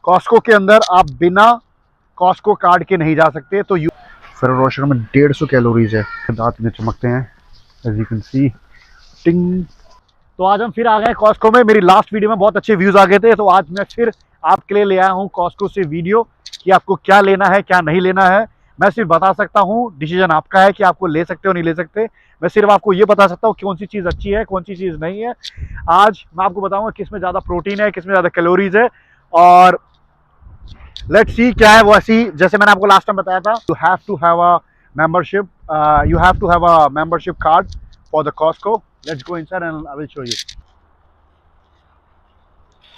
Costco के अंदर आप बिना कॉस्को कार्ड के नहीं जा सकते। तो फेरो रोशर में 150 कैलोरीज है। दांत में चमकते हैं, एज यू कैन सी, टिंग। तो आज हम फिर आ गए कॉस्को में। मेरी लास्ट वीडियो में बहुत अच्छे व्यूज आ गए थे, तो आज मैं फिर आपके लिए ले आया हूँ कॉस्को से वीडियो कि आपको क्या लेना है क्या नहीं लेना है। मैं सिर्फ बता सकता हूँ, डिसीजन आपका है कि आपको ले सकते हो नहीं ले सकते। मैं सिर्फ आपको ये बता सकता हूँ कौन सी चीज़ अच्छी है कौन सी चीज़ नहीं है। आज मैं आपको बताऊंगा किस में ज़्यादा प्रोटीन है, किस में ज़्यादा कैलोरीज है। और लेट्स सी क्या है वो। ऐसी जैसे मैंने आपको लास्ट टाइम बताया था, you have to have a membership, you have to have a membership card for the Costco. Let's go inside and I will show you.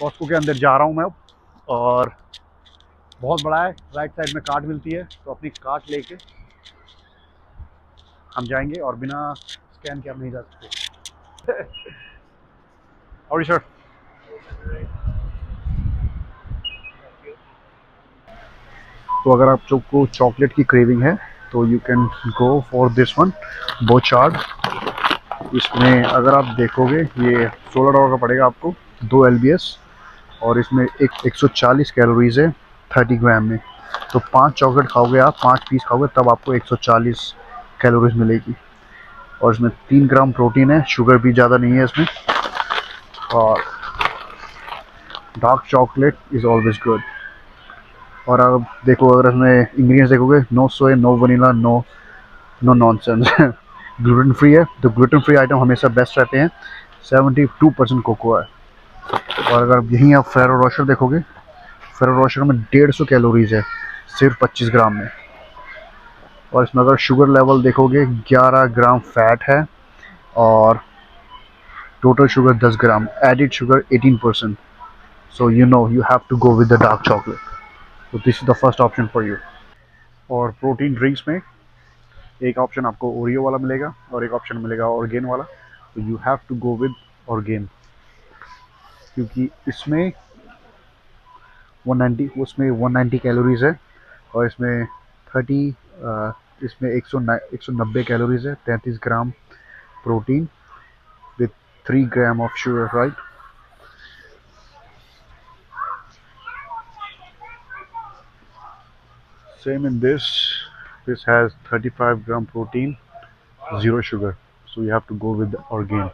Costco के अंदर जा रहा हूँ मैं अब, और बहुत बड़ा है। राइट साइड में कार्ड मिलती है, तो अपनी कार्ड लेके हम जाएंगे, और बिना स्कैन के हम नहीं जा सकते। और सर, तो अगर आपको चॉकलेट की क्रेविंग है तो you can go for this one, Bouchard. इसमें अगर आप देखोगे ये $16 का पड़ेगा आपको, 2 LBS, और इसमें 140 कैलोरीज है 30 ग्राम में। तो 5 चॉकलेट खाओगे आप, 5 पीस खाओगे, तब आपको 140 कैलोरीज मिलेगी। और इसमें 3 ग्राम प्रोटीन है, शुगर भी ज़्यादा नहीं है इसमें। और dark chocolate is always good. और आप देखो, अगर इसमें इंग्रेडिएंट्स देखोगे, no soya, no vanilla, no no nonsense. Gluten free है, तो ग्लूटेन फ्री आइटम हमेशा बेस्ट रहते हैं। 72% कोको है। और अगर यहीं आप फेरो रोशर देखोगे, फेरो रोशर में 150 कैलोरीज है सिर्फ 25 ग्राम में। और इसमें अगर शुगर लेवल देखोगे, 11 ग्राम फैट है, और total sugar 10 gram, added sugar 18%। So you know you have to go with the dark chocolate. तो this is the first option for you. और प्रोटीन ड्रिंक्स में एक ऑप्शन आपको ओरियो वाला मिलेगा, और एक ऑप्शन मिलेगा ऑर्गेन वाला। तो you have to go with organic, क्योंकि इसमें 190, उसमें 190 कैलोरीज है, और इसमें 30, इसमें 190 कैलोरीज है, 33 gram protein with 3 gram of sugar, right. Same in this. This has 35 gram protein, zero sugar. So you have to go with the Orgain.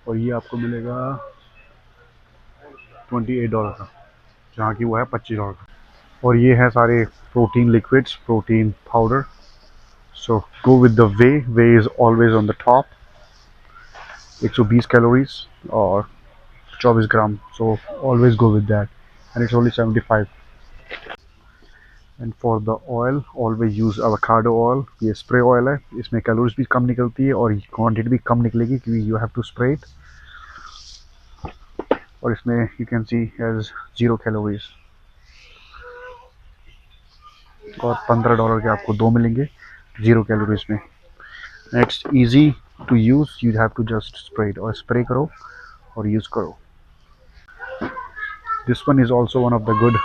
और ये आपको मिलेगा $28 का, जहाँ की वो है $25 का। और ये है सारे protein liquids, protein powder. So go with the whey. Whey is always on the top. 120 calories और 24 gram. So always go with that, and it's only 75। And for the oil, always use avocado oil. ये spray oil है, इसमें calories भी कम निकलती है और quantity भी कम निकलेगी, क्योंकि you have to spray it. और इसमें you can see has 0 calories. और $15 के आपको 2 मिलेंगे 0 कैलोरीज में। It's easy to use, you have to just spray it, और स्प्रे करो और यूज़ करो। This one is also one of the good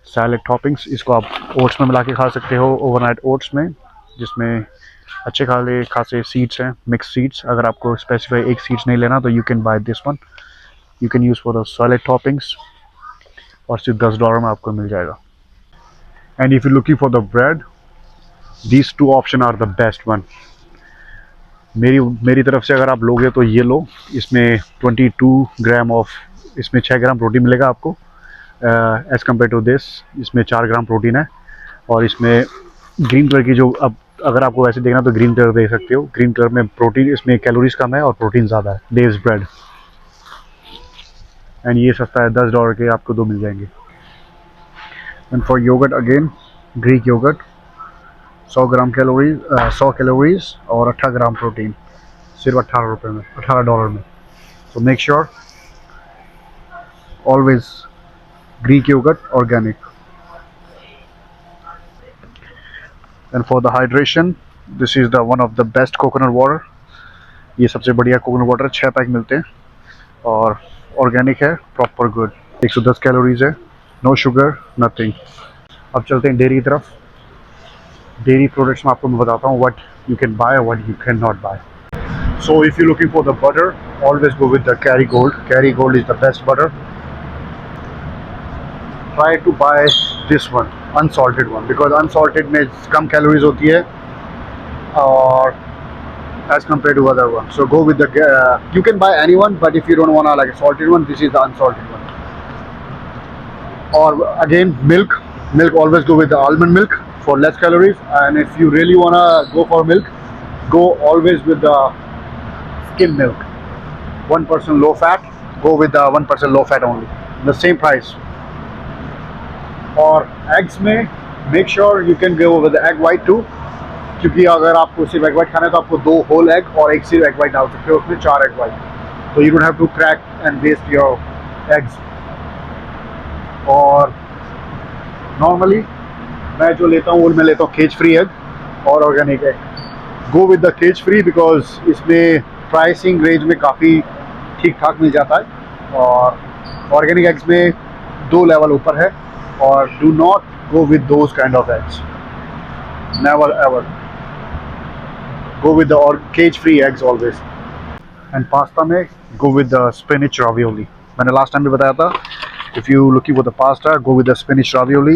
salad toppings. इसको आप ओट्स में मिला के खा सकते हो, ओवरनाइट ओट्स में, जिसमें अच्छे खासे सीड्स हैं, मिक्स सीड्स। अगर आपको स्पेसिफाई एक सीड्स नहीं लेना तो you can buy this one, you can use for the salad toppings, और सिर्फ $10 में आपको मिल जाएगा। And if you looking for the bread, these 2 option are the best one. मेरी तरफ से अगर आप लोगे तो ये लो। इसमें 22 ग्राम ऑफ, इसमें 6 ग्राम प्रोटीन मिलेगा आपको, एज़ कम्पेयर टू दिस। इसमें 4 ग्राम प्रोटीन है। और इसमें ग्रीन कलर की जो, अब अगर आपको वैसे देखना तो ग्रीन कलर देख सकते हो, ग्रीन कलर में प्रोटीन, इसमें कैलोरीज कम है और प्रोटीन ज़्यादा है। डेज ब्रेड, एंड ये सस्ता है, $10 के आपको 2 मिल जाएंगे। And for yogurt again, Greek yogurt, 100 gram calories, 100 calories और 18 ग्राम प्रोटीन, सिर्फ $18 में, $18 में। So make sure always Greek yogurt organic. And for the hydration, this is the one of the best coconut water. ये सबसे बढ़िया coconut water, 6 pack मिलते हैं, और ऑर्गेनिक है, प्रॉपर गुड। 110 कैलोरीज है, नो शुगर, नथिंग। अब चलते हैं डेयरी की तरफ। डेयरी प्रोडक्ट्स में आपको मैं बताता हूँ व्हाट यू कैन बाय और what you can not buy. So if you looking for the butter, Always go with the Kerrygold. Kerrygold is the best butter. Try to buy this one, unsalted one, because unsalted में कम calories होती है और as compared to other ones. So go with the you can buy any one, but if you don't wanna like a salted one, this is the unsalted one. Or again, milk always go with the almond milk for less calories. And if you really wanna go for milk, go always with the skim milk, 1% low fat. Go with the 1% low fat only, the same price. और eggs में make sure you can go with the egg white too, क्योंकि अगर आपको सिर्फ egg white खाना है तो आपको 2 होल एग और एक सिर्फ एग वाइट डाल सकते हो, उसमें 4 एग वाइट, तो you don't have to crack and waste your eggs. और नॉर्मली मैं जो लेता हूँ वो मैं लेता हूँ केज फ्री एग और organic egg. Go with the cage free because इसमें प्राइसिंग रेंज में काफ़ी ठीक ठाक मिल जाता है, और ऑर्गेनिक एग्स में 2 लेवल ऊपर है. और do not go with those kind of eggs, never ever. Go with the or cage free eggs always. And pasta में go with the spinach ravioli. मैंने last time भी बताया था, if you looking for the pasta, go with the spinach ravioli.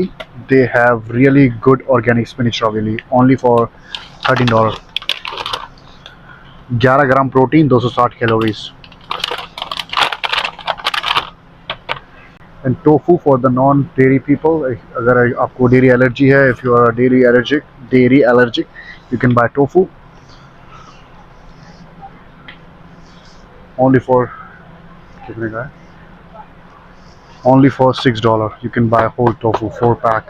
They have really good organic spinach ravioli only for $13. 11 gram protein, 260 calories. And tofu for the non dairy people. अगर आपको dairy allergy है, if you are dairy allergic, you can buy tofu. Only for कितने का है? Only for $6 you can buy a whole tofu 4-pack.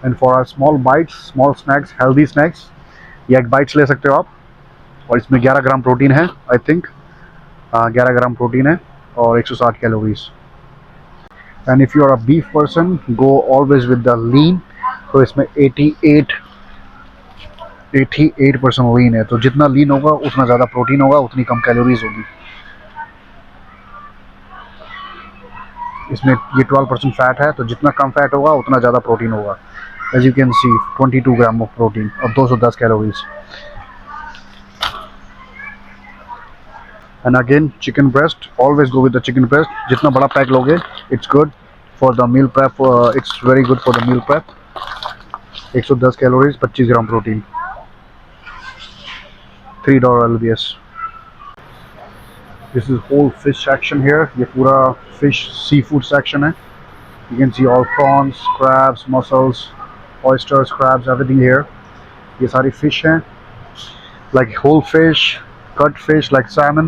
And for our small bites, small snacks, healthy snacks, ये egg bites ले सकते हो आप, और इसमें 11 ग्राम प्रोटीन है. आई थिंक 11 ग्राम प्रोटीन है और 160 calories. And if you are a beef person, go always with the lean. तो इसमें 88% लीन है, तो जितना लीन होगा उतना ज़्यादा प्रोटीन होगा, उतनी कम कैलोरीज होगी. इसमें ये 12% फैट है, तो जितना कम फैट होगा उतना ज़्यादा प्रोटीन होगा. As you can see 22 gram of protein और 210 calories. And again chicken breast, always go with the chicken breast. जितना बड़ा पैक लोगे it's good for the meal prep, it's very good for the meal prep. 110 calories, 25 gram protein, $3 LBS. This is whole fish section here. ये पूरा fish seafood section है. You can see all prawns, crabs, mussels, oysters, crabs, everything here. ये सारी fish हैं, like whole fish, cut fish like salmon.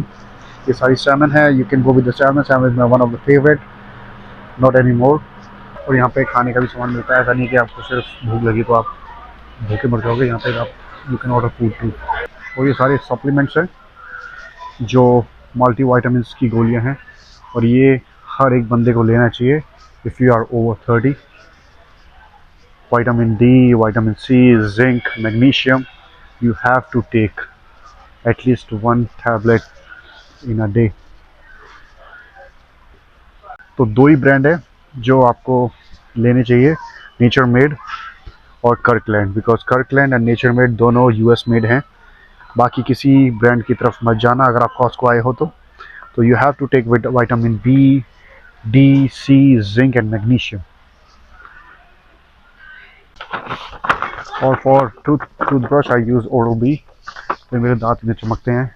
ये सारी salmon है. You can go with the salmon. Salmon is my one of the favorite. Not anymore. और यहाँ पे खाने का भी सामान मिलता है. ऐसा नहीं कि आपको सिर्फ भूख लगी तो आप भूखे मर जाओगे. यहाँ पे आप you can order food too. और ये सारे supplements हैं जो मल्टी वाइटामिन की गोलियां हैं, और ये हर एक बंदे को लेना चाहिए if you are over 30. Vitamin D, vitamin C, zinc, magnesium, you have to take at least 1 tablet in a day. तो 2 ही ब्रांड है जो आपको लेने चाहिए, नेचर मेड और कर्कलैंड, बिकॉज कर्कलैंड एंड नेचर मेड दोनों US मेड हैं. बाकी किसी ब्रांड की तरफ मत जाना अगर आप कॉस्को आए हो तो you have to take vitamin B, D, C, zinc and magnesium. और for toothbrush I use Oral B. तो मेरे दांत में चमकते हैं,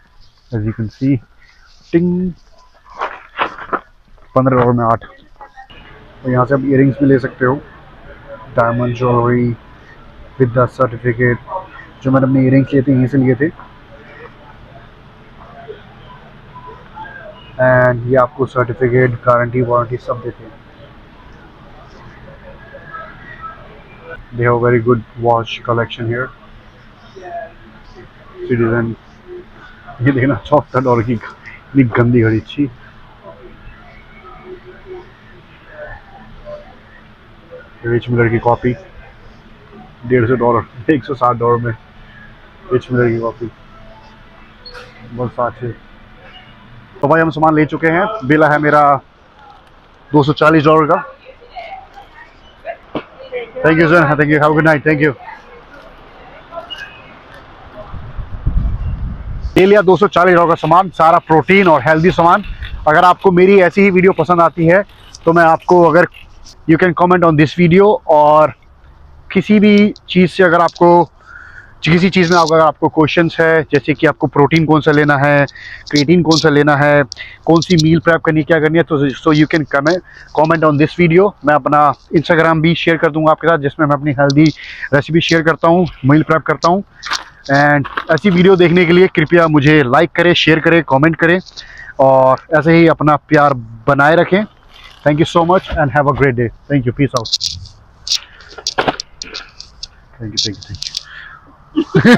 एज यू कैन सी. टिंग, $15 में 8. तो यहाँ से आप इयरिंग्स भी ले सकते हो, diamond jewellery with the certificate. जो मैंने अपने इयरिंग्स लिए थे यहीं से लिए थे. एंड ये आपको सर्टिफिकेट, गारंटी, वारंटी सब देते हैं. They have very good watch collection here. Citizen, ये देखना $64 की इतनी गंदी घड़ी थी. रिच मिलर की कॉपी $150, $160 में रिच मिलर की कॉपी, बहुत अच्छी. तो भाई हम सामान ले चुके हैं. बिल है मेरा $240 का. Thank you sir, thank you, have a good night, thank you. ले लिया 240 का सामान, सारा प्रोटीन और हेल्दी सामान। अगर आपको मेरी ऐसी ही वीडियो पसंद आती है तो मैं आपको, अगर you can comment on this video, और किसी भी चीज़ से अगर आपको, किसी चीज़ में अगर आपको क्वेश्चंस है, जैसे कि आपको प्रोटीन कौन सा लेना है, क्रिएटिन कौन सा लेना है, कौन सी मील प्रेप करनी, क्या करनी है, तो so you can comment on this video. मैं अपना इंस्टाग्राम भी शेयर कर दूंगा आपके साथ, जिसमें मैं अपनी हेल्दी रेसिपी शेयर करता हूँ, मील प्रेप करता हूँ। एंड ऐसी वीडियो देखने के लिए कृपया मुझे लाइक करें, शेयर करें, कमेंट करें, और ऐसे ही अपना प्यार बनाए रखें। Thank you so much and have a great day. Thank you, peace out. Thank you, thank you, thank you.